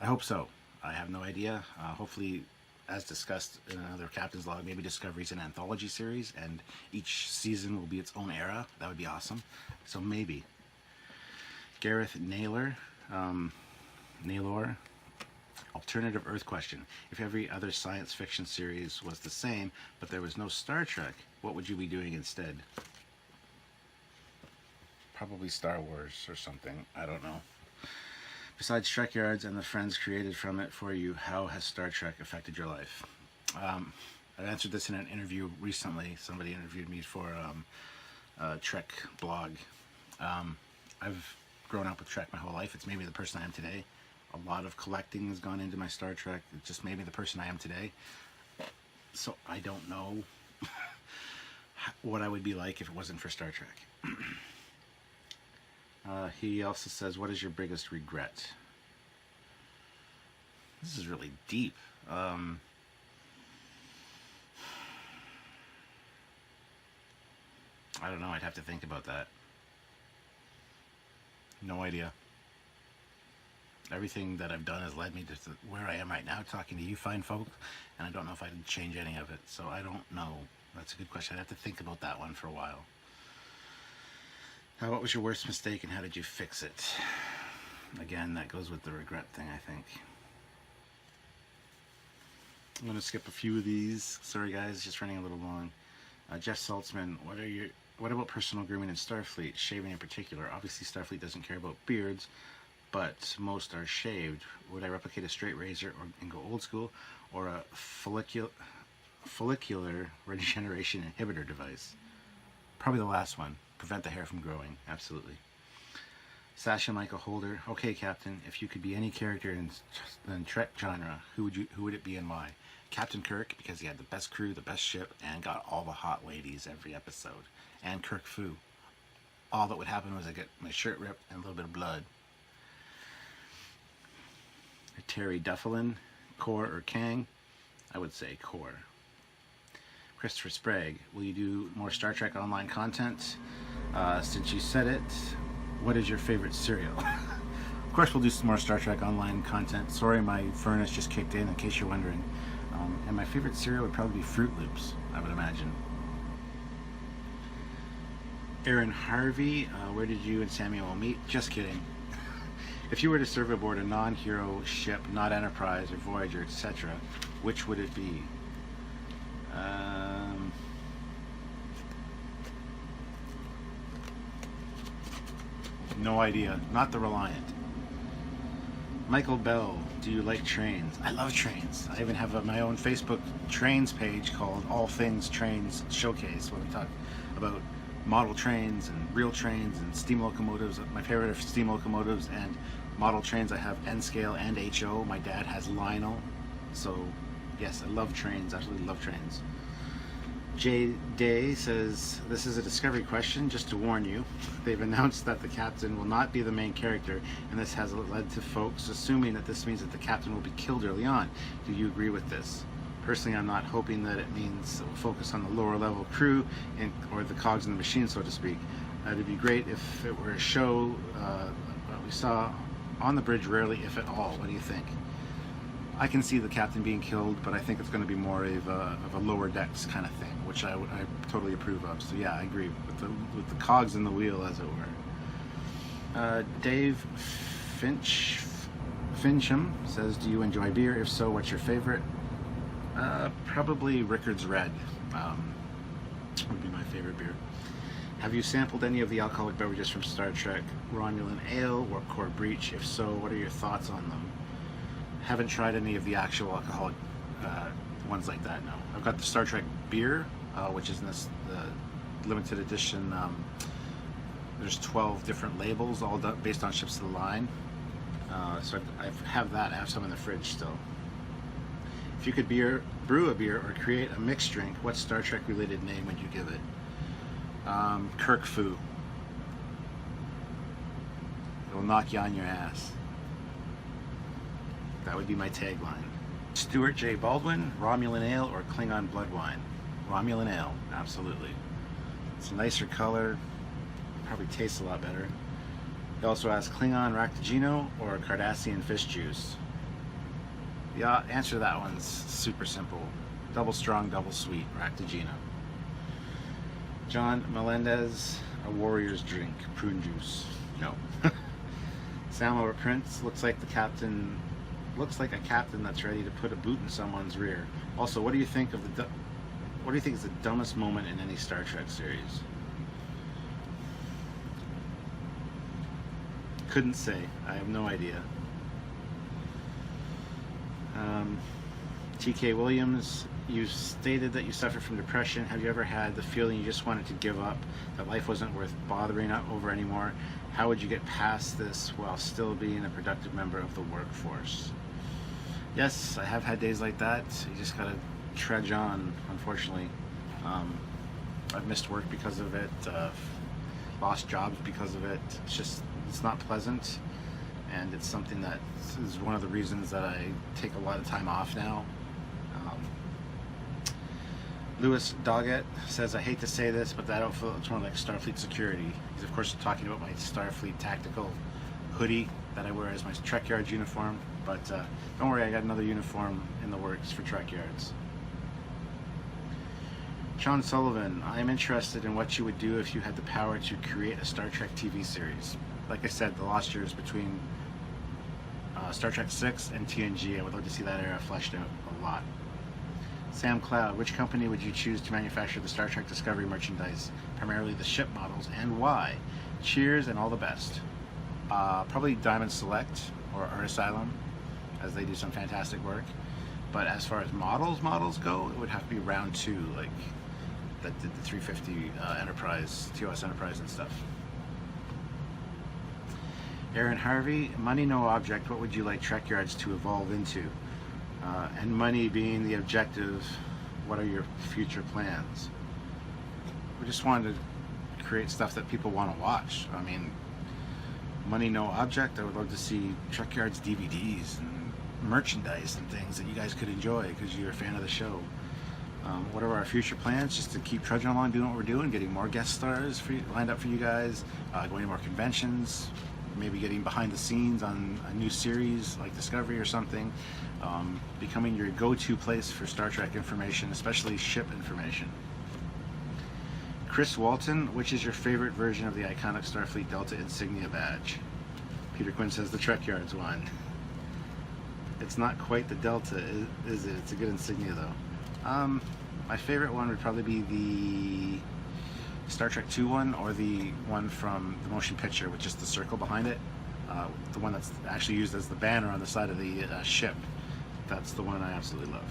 I hope so. I have no idea. Hopefully, as discussed in another Captain's Log, maybe Discovery's an anthology series and each season will be its own era. That would be awesome. So maybe. Gareth Naylor, alternative Earth question. If every other science fiction series was the same, but there was no Star Trek, what would you be doing instead? Probably Star Wars or something. I don't know. Besides Trekyards and the friends created from it for you, how has Star Trek affected your life? I answered this in an interview recently. Somebody interviewed me for a Trek blog. I've grown up with Trek my whole life. It's made me the person I am today. A lot of collecting has gone into my Star Trek. It just made me the person I am today. So I don't know what I would be like if it wasn't for Star Trek. He also says, what is your biggest regret? This is really deep. I don't know. I'd have to think about that. No idea. Everything that I've done has led me to where I am right now, talking to you fine folk, and I don't know if I'd change any of it. So I don't know. That's a good question. I'd have to think about that one for a while. What was your worst mistake and how did you fix it? Again, that goes with the regret thing, I think. I'm going to skip a few of these. Sorry guys, just running a little long. Jeff Saltzman, what about personal grooming in Starfleet? Shaving in particular. Obviously Starfleet doesn't care about beards, but most are shaved. Would I replicate a straight razor and go old school, or a follicular regeneration inhibitor device? Probably the last one. Prevent the hair from growing. Absolutely. Sasha Michael Holder. Okay, Captain, if you could be any character in the Trek genre, who would it be and why? Captain Kirk, because he had the best crew, the best ship, and got all the hot ladies every episode. And Kirk Fu. all that would happen was I get my shirt ripped and a little bit of blood. Terry Duffelin, Core or Kang? I would say Core. Christopher Sprague, will you do more Star Trek Online content? Since you said it, what is your favorite cereal? Of course we'll do some more Star Trek Online content. Sorry, my furnace just kicked in case you're wondering. And my favorite cereal would probably be Fruit Loops, I would imagine. Aaron Harvey, where did you and Samuel meet? Just kidding. If you were to serve aboard a non-hero ship, not Enterprise or Voyager, etc., which would it be? No idea. Not the Reliant. Michael Bell, do you like trains? I love trains. I even have my own Facebook trains page called All Things Trains Showcase, where we talk about model trains and real trains and steam locomotives. My favorite are steam locomotives and model trains. I have N-Scale and HO. My dad has Lionel. So yes, I love trains. Absolutely love trains. Jay Day says, this is a Discovery question, just to warn you. They've announced that the captain will not be the main character, and this has led to folks assuming that this means that the captain will be killed early on. Do you agree with this? Personally, I'm not hoping that it means we'll focus on the lower level crew or the cogs in the machine, so to speak. It'd be great if it were a show we saw on the bridge rarely, if at all. What do you think? I can see the captain being killed, but I think it's going to be more of a lower decks kind of thing, which I totally approve of. So yeah, I agree with the cogs in the wheel, as it were. Dave Fincham says, do you enjoy beer? If so, what's your favorite? Probably Rickard's Red would be my favorite beer. Have you sampled any of the alcoholic beverages from Star Trek? Romulan Ale or Core Breach? If so, what are your thoughts on them? Haven't tried any of the actual alcoholic ones like that, no. I've got the Star Trek beer, which is in this limited edition. There's 12 different labels, all based on ships of the line. So I have that. I have some in the fridge still. If you could brew a beer or create a mixed drink, what Star Trek related name would you give it? Kirk Fu. It'll knock you on your ass. That would be my tagline. Stuart J. Baldwin, Romulan Ale or Klingon Blood Wine? Romulan Ale, absolutely. It's a nicer color, probably tastes a lot better. He also asks Klingon Raktajino or Cardassian Fish Juice? The answer to that one's super simple. Double strong, double sweet, Raktajino. John Melendez, a warrior's drink, prune juice. No. Sam over Prince, looks like a captain that's ready to put a boot in someone's rear. Also, what do you think is the dumbest moment in any Star Trek series? Couldn't say. I have no idea. TK Williams, you stated that you suffer from depression. Have you ever had the feeling you just wanted to give up, that life wasn't worth bothering over anymore? How would you get past this while still being a productive member of the workforce? Yes, I have had days like that. You just gotta trudge on, unfortunately. I've missed work because of it, lost jobs because of it. It's not pleasant, and it's something that is one of the reasons that I take a lot of time off now. Louis Doggett says, I hate to say this, but that outfit looks more like Starfleet security. He's of course talking about my Starfleet tactical hoodie that I wear as my Trekyards uniform, but don't worry, I got another uniform in the works for Trekyards. Sean Sullivan, I am interested in what you would do if you had the power to create a Star Trek TV series. Like I said, the lost years between Star Trek 6 and TNG, I would love to see that era fleshed out a lot. Sam Cloud, which company would you choose to manufacture the Star Trek Discovery merchandise, primarily the ship models, and why? Cheers and all the best. Probably Diamond Select or Art Asylum, as they do some fantastic work. But as far as models go, it would have to be round 2, like that did the 350 Enterprise, TOS Enterprise and stuff. Aaron Harvey, money no object, what would you like Trekyards to evolve into? And money being the objective, what are your future plans? We just wanted to create stuff that people want to watch. I mean, money no object. I would love to see Trekyards DVDs and merchandise and things that you guys could enjoy because you're a fan of the show. What are our future plans? Just to keep trudging along, doing what we're doing, getting more guest stars lined up for you guys, going to more conventions, maybe getting behind the scenes on a new series like Discovery or something, becoming your go-to place for Star Trek information, especially ship information. Chris Walton, which is your favorite version of the iconic Starfleet Delta insignia badge? Peter Quinn says the Trekyards one. It's not quite the Delta, is it? It's a good insignia though. My favorite one would probably be the Star Trek II one, or the one from the motion picture with just the circle behind it. The one that's actually used as the banner on the side of the ship. That's the one I absolutely love.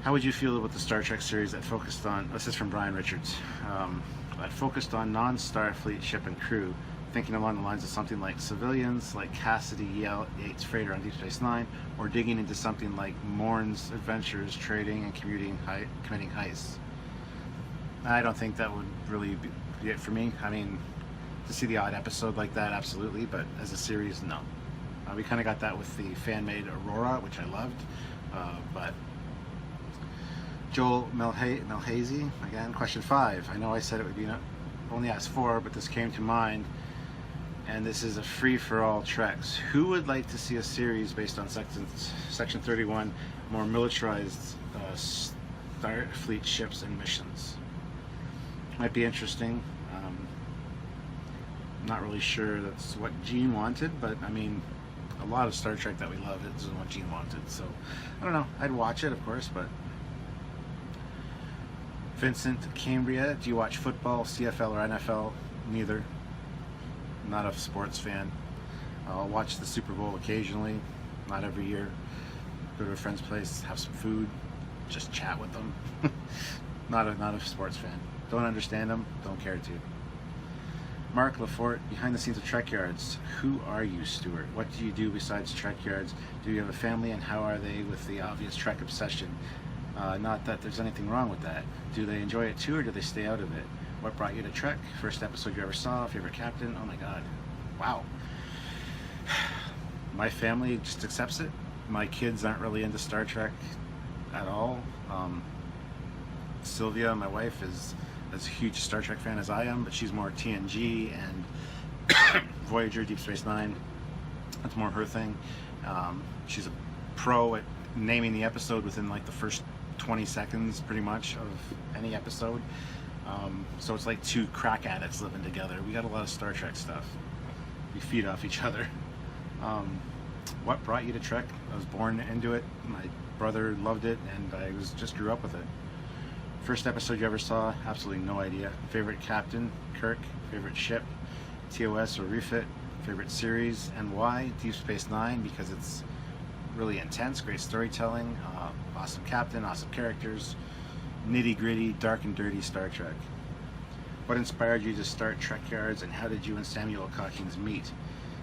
How would you feel about the Star Trek series that focused on, this is from Brian Richards, that focused on non-Starfleet ship and crew, thinking along the lines of something like Civilians, like Cassidy Yates Freighter on Deep Space Nine, or digging into something like Morn's adventures, trading and committing heists? I don't think that would really be it for me. I mean, to see the odd episode like that, absolutely, but as a series, no. We kind of got that with the fan-made Aurora, which I loved, but Joel Melhazy, again, question 5. I know I said it would be only asked 4, but this came to mind, and this is a free-for-all Treks. Who would like to see a series based on Section 31, more militarized Starfleet ships and missions? Might be interesting. Not really sure that's what Gene wanted, but I mean, a lot of Star Trek that we love isn't what Gene wanted, so I don't know. I'd watch it, of course, but Vincent Cambria, do you watch football, CFL or NFL? Neither. Not a sports fan. I'll watch the Super Bowl occasionally, not every year. Go to a friend's place, have some food, just chat with them. Not a sports fan. Don't understand them, don't care to. Mark Lafort, behind the scenes of Trekyards. Who are you, Stuart? What do you do besides Trekyards? Do you have a family, and how are they with the obvious Trek obsession? Not that there's anything wrong with that. Do they enjoy it too, or do they stay out of it? What brought you to Trek? First episode you ever saw? Favorite captain? Oh my god. Wow. My family just accepts it. My kids aren't really into Star Trek at all. Sylvia, my wife, is as huge Star Trek fan as I am, but she's more TNG and Voyager, Deep Space Nine. That's more her thing. She's a pro at naming the episode within like the first 20 seconds, pretty much, of any episode. So it's like two crack addicts living together. We got a lot of Star Trek stuff. We feed off each other. What brought you to Trek? I was born into it. My brother loved it, and I just grew up with it. First episode you ever saw? Absolutely no idea. Favorite captain? Kirk. Favorite ship? TOS or refit? Favorite series and why? Deep Space Nine, because it's really intense, great storytelling, awesome captain, awesome characters, nitty gritty, dark and dirty Star Trek. What inspired you to start Trekyards, and how did you and Samuel Calkins meet?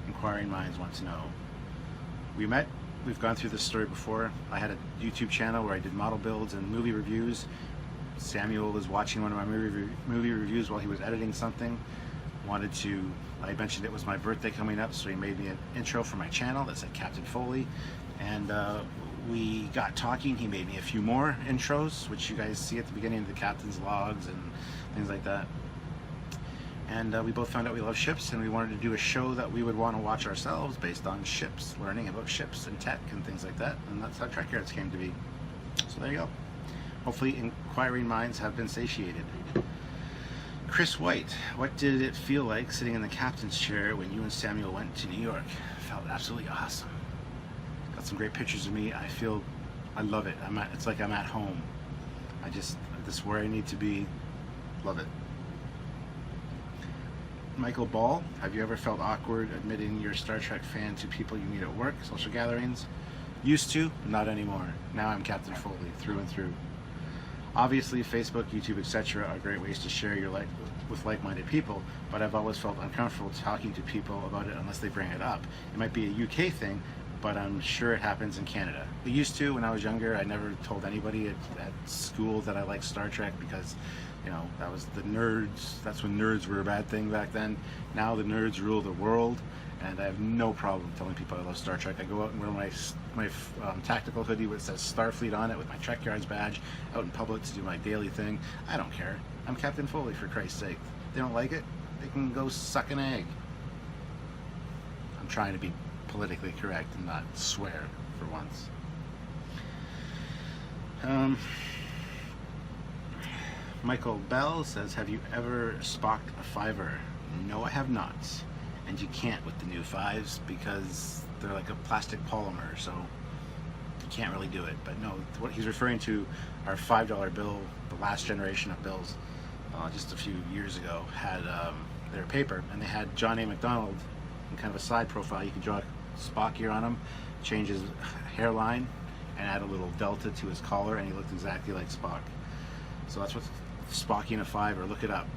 Inquiring minds want to know. We met. We've gone through this story before. I had a YouTube channel where I did model builds and movie reviews. Samuel was watching one of my movie reviews while he was editing something. I mentioned it was my birthday coming up, so he made me an intro for my channel that said Captain Foley, and we got talking. He made me a few more intros, which you guys see at the beginning of the captain's logs and things like that. And we both found out we love ships, and we wanted to do a show that we would want to watch ourselves based on ships, learning about ships and tech and things like that, and that's how Trekyards came to be. So there you go. Hopefully inquiring minds have been satiated. Chris White, what did it feel like sitting in the captain's chair when you and Samuel went to New York? Felt absolutely awesome. Got some great pictures of me. I love it. It's like I'm at home. This is where I need to be. Love it. Michael Ball, have you ever felt awkward admitting you're a Star Trek fan to people you meet at work, social gatherings? Used to, not anymore. Now I'm Captain Foley, through and through. Obviously, Facebook, YouTube, etc. are great ways to share your life with like-minded people, but I've always felt uncomfortable talking to people about it unless they bring it up. It might be a UK thing, but I'm sure it happens in Canada. It used to when I was younger. I never told anybody at school that I liked Star Trek because, you know, that was the nerds. That's when nerds were a bad thing back then. Now the nerds rule the world, and I have no problem telling people I love Star Trek. I go out and wear my tactical hoodie which says Starfleet on it with my Trekyards badge out in public to do my daily thing. I don't care. I'm Captain Foley, for Christ's sake. If they don't like it, they can go suck an egg. I'm trying to be politically correct and not swear for once. Michael Bell says, have you ever spocked a fiver? No, I have not. And you can't with the new fives because they're like a plastic polymer, so you can't really do it. But no, what he's referring to, our $5 bill, the last generation of bills, just a few years ago, had their paper, and they had John A. McDonald in kind of a side profile. You could draw Spock here on him, change his hairline, and add a little delta to his collar, and he looked exactly like Spock. So that's what Spocking a fiver. Look it up.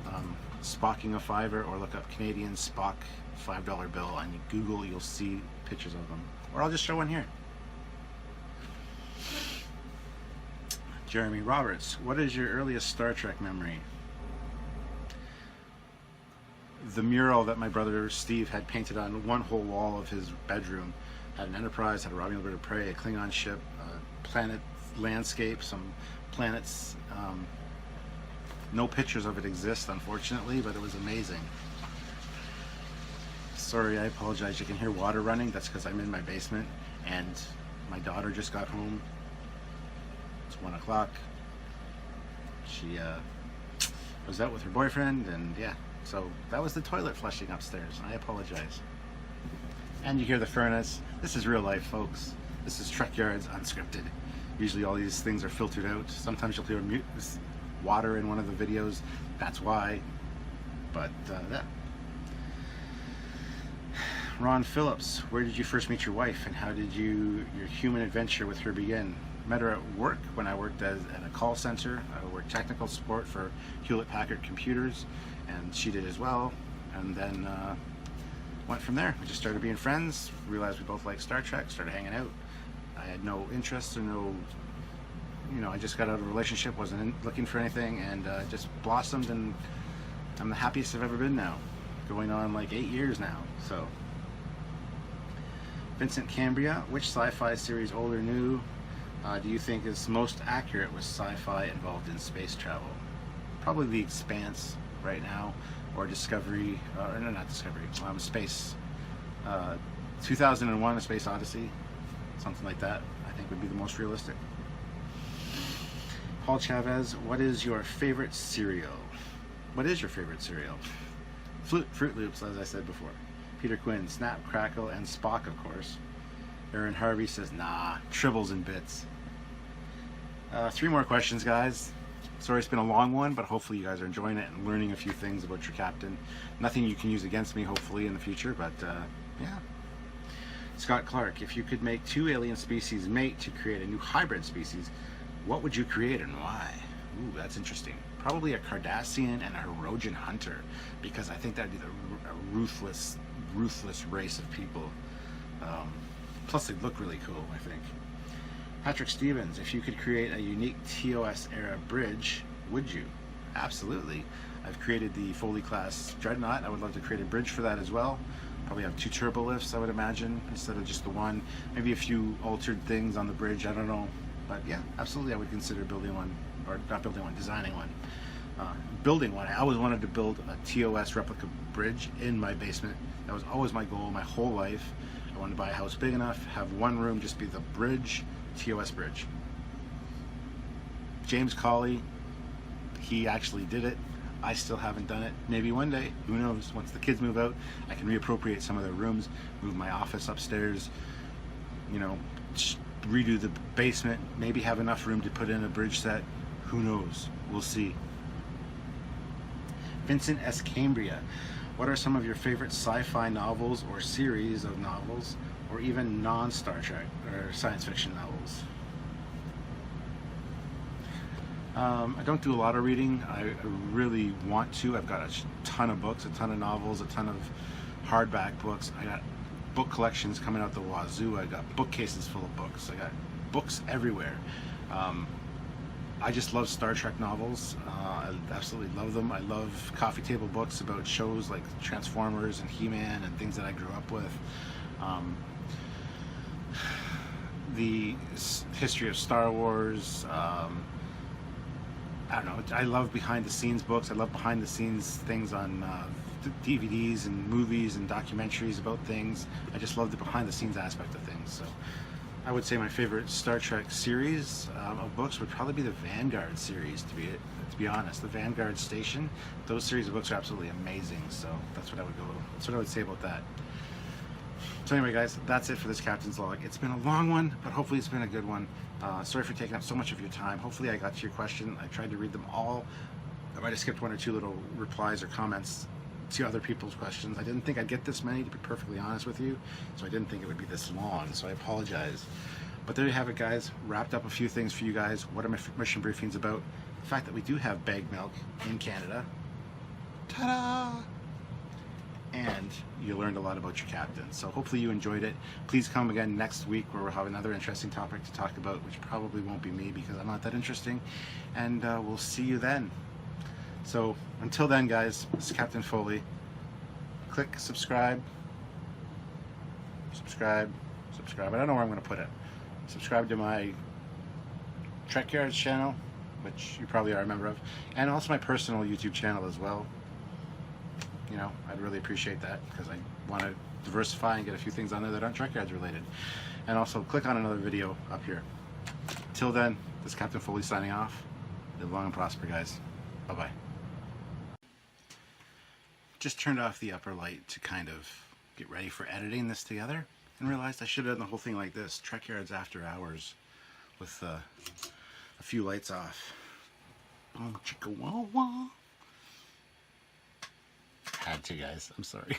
Spocking a fiver, or look up Canadian Spock $5 bill on Google. You'll see pictures of them, or I'll just show one here. Jeremy Roberts, what is your earliest Star Trek memory? The mural that my brother Steve had painted on one whole wall of his bedroom had an Enterprise, had a Romulan bird of prey, a Klingon ship, a planet landscape, some planets. No pictures of it exist, unfortunately, but it was amazing. Sorry, I apologize. You can hear water running. That's because I'm in my basement, and my daughter just got home. It's 1 o'clock. She was out with her boyfriend, and yeah. So that was the toilet flushing upstairs. I apologize. And you hear the furnace. This is real life, folks. This is Trekyards unscripted. Usually all these things are filtered out. Sometimes you'll hear water in one of the videos. That's why. But yeah. Ron Phillips, where did you first meet your wife, and how did your human adventure with her begin? Met her at work when I worked at a call center. I worked technical support for Hewlett-Packard computers, and she did as well. And then went from there. We just started being friends, realized we both liked Star Trek, started hanging out. I had no interest or no, I just got out of a relationship, wasn't looking for anything, and just blossomed, and I'm the happiest I've ever been now. Going on like 8 years now, so. Vincent Cambria, which sci-fi series, old or new, do you think is most accurate with sci-fi involved in space travel? Probably The Expanse right now, or Discovery, no, not Discovery, Space, 2001, A Space Odyssey, something like that, I think would be the most realistic. Paul Chavez, what is your favorite cereal? What is your favorite cereal? Fruit Loops, as I said before. Peter Quinn, Snap, Crackle, and Spock, of course. Aaron Harvey says, nah, Tribbles and Bits. 3 more questions, guys. Sorry it's been a long one, but hopefully you guys are enjoying it and learning a few things about your captain. Nothing you can use against me, hopefully, in the future, but yeah. Scott Clark, if you could make 2 alien species mate to create a new hybrid species, what would you create and why? Ooh, that's interesting. Probably a Cardassian and a Hirogen hunter, because I think that'd be a ruthless race of people. Plus they'd look really cool, I think. Patrick Stevens, if you could create a unique TOS era bridge, would you? Absolutely. I've created the Foley class Dreadnought. I would love to create a bridge for that as well. Probably have 2 turbo lifts, I would imagine, instead of just the one. Maybe a few altered things on the bridge, I don't know. But yeah, absolutely I would consider building one, or not building one, designing one. Building one. I always wanted to build a TOS replica bridge in my basement. That was always my goal my whole life. I wanted to buy a house big enough, have one room just be the bridge, TOS bridge. James Colley, he actually did it. I still haven't done it. Maybe one day, who knows? Once the kids move out, I can reappropriate some of their rooms, move my office upstairs, redo the basement, maybe have enough room to put in a bridge set. Who knows? We'll see. Vincent S. Cambria, what are some of your favorite sci-fi novels or series of novels, or even non-Star Trek or science fiction novels? I don't do a lot of reading. I really want to. I've got a ton of books, a ton of novels, a ton of hardback books. I got book collections coming out the wazoo. I got bookcases full of books. I got books everywhere. I just love Star Trek novels. I absolutely love them. I love coffee table books about shows like Transformers and He-Man and things that I grew up with. The history of Star Wars. I don't know. I love behind the scenes books. I love behind the scenes things on DVDs and movies and documentaries about things. I just love the behind the scenes aspect of things. So I would say my favorite Star Trek series of books would probably be the Vanguard series, to be honest. The Vanguard Station, those series of books are absolutely amazing. So that's what I would say about that. So anyway, guys, that's it for this Captain's Log. It's been a long one, but hopefully it's been a good one. Sorry for taking up so much of your time. Hopefully I got to your question. I tried to read them all. I might have skipped one or two little replies or comments to other people's questions. I didn't think I'd get this many, to be perfectly honest with you, so I didn't think it would be this long, so I apologize. But there you have it, guys. Wrapped up a few things for you guys. What are my mission briefings about? The fact that we do have bagged milk in Canada. Ta-da! And you learned a lot about your captain. So hopefully you enjoyed it. Please come again next week where we'll have another interesting topic to talk about, which probably won't be me because I'm not that interesting. And we'll see you then. So until then, guys, this is Captain Foley. Click subscribe. Subscribe. I don't know where I'm going to put it. Subscribe to my Trekyards channel, which you probably are a member of, and also my personal YouTube channel as well. You know, I'd really appreciate that because I want to diversify and get a few things on there that aren't Trekyards related. And also click on another video up here. Till then, this is Captain Foley signing off. Live long and prosper, guys. Bye-bye. Just turned off the upper light to kind of get ready for editing this together and realized I should have done the whole thing like this. Trekyards after hours with a few lights off. Oh, chicka wah wah. Had to, guys. I'm sorry.